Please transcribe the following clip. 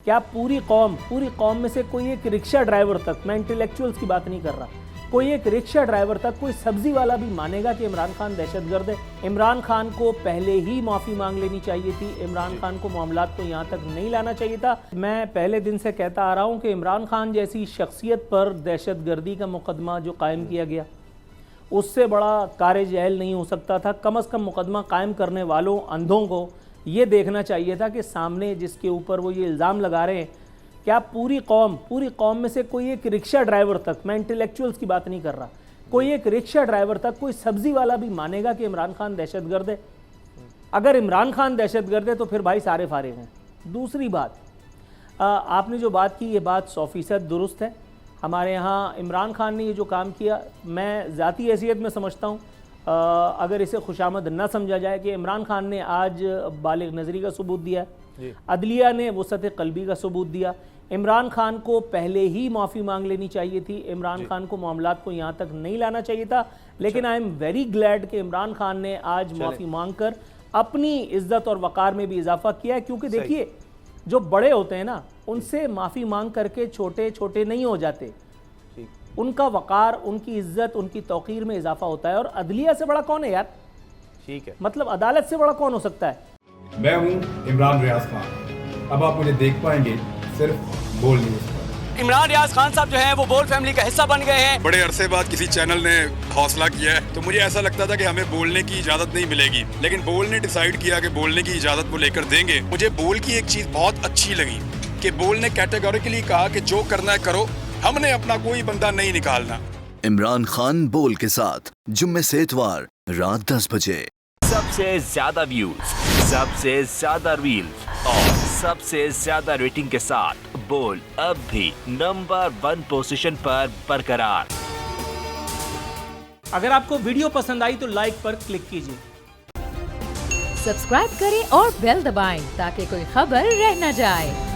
क्या पूरी कौम में से कोई एक रिक्शा ड्राइवर तक, मैं इंटेलेक्चुअल्स की बात नहीं कर रहा, कोई एक रिक्शा ड्राइवर तक, कोई सब्जी वाला भी मानेगा कि इमरान खान दहशतगर्द है? इमरान खान को पहले ही माफ़ी मांग लेनी चाहिए थी। इमरान खान को मामलात को यहाँ तक नहीं लाना चाहिए था। मैं पहले दिन से कहता आ रहा हूँ कि इमरान खान जैसी शख्सियत पर दहशतगर्दी का मुकदमा जो कायम किया गया, उससे बड़ा कार जहल नहीं हो सकता था। कम अज़ कम मुकदमा कायम करने वालों अंधों को ये देखना चाहिए था कि सामने जिसके ऊपर वो ये इल्ज़ाम लगा रहे हैं, क्या पूरी कौम में से कोई एक रिक्शा ड्राइवर तक, मैं इंटेलेक्चुअल्स की बात नहीं कर रहा, कोई एक रिक्शा ड्राइवर तक, कोई सब्जी वाला भी मानेगा कि इमरान खान दहशतगर्द है? अगर इमरान खान दहशतगर्द है तो फिर भाई सारे फारिग हैं। दूसरी बात, आपने जो बात की ये बात 100% दुरुस्त है। हमारे यहाँ इमरान खान ने ये जो काम किया, मैं ज़ाती हैसियत में समझता हूँ, अगर इसे खुशामद न समझा जाए कि इमरान खान ने आज बालिग नज़री का सबूत दिया, अदलिया ने वसत क़ल्बी का सबूत दिया। इमरान खान को पहले ही माफ़ी मांग लेनी चाहिए थी। इमरान खान को मामलात को यहाँ तक नहीं लाना चाहिए था। लेकिन आई एम वेरी ग्लैड कि इमरान खान ने आज माफ़ी मांग कर अपनी इज़्ज़त और वक़ार में भी इजाफा किया है। क्योंकि देखिए, जो बड़े होते हैं ना, उनसे माफ़ी मांग करके छोटे छोटे नहीं हो जाते। उनका वक़ार, उनकी इज़्ज़त, उनकी तौक़ीर में इजाफा होता है। और अदलिया से बड़ा कौन है यार? ठीक है, मतलब अदालत से बड़ा कौन हो सकता है? मैं हूँ इमरान रियाज खान। अब आप मुझे देख पाएंगे सिर्फ बोल न्यूज़ पर। इमरान रियाज खान साहब जो हैं वो बोल फैमिली का हिस्सा बन गए हैं। बड़े अरसे बाद किसी चैनल ने हौसला किया है, तो मुझे ऐसा लगता था कि हमें बोलने की इजाजत नहीं मिलेगी, लेकिन बोल ने डिसाइड किया कि बोलने की इजाजत को लेकर देंगे। मुझे बोल की एक चीज बहुत अच्छी लगी कि बोल ने कैटेगोरिकली कहा कि जो करना है करो, हमने अपना कोई बंदा नहीं निकालना। इमरान खान बोल के साथ जुम्मे से इतवार रात 10 बजे। सबसे ज्यादा व्यूज, सबसे ज्यादा रील्स और सबसे ज्यादा रेटिंग के साथ बोल अब भी नंबर 1 पोजीशन पर बरकरार। अगर आपको वीडियो पसंद आई तो लाइक पर क्लिक कीजिए, सब्सक्राइब करें और बेल दबाएं ताकि कोई खबर रह न जाए।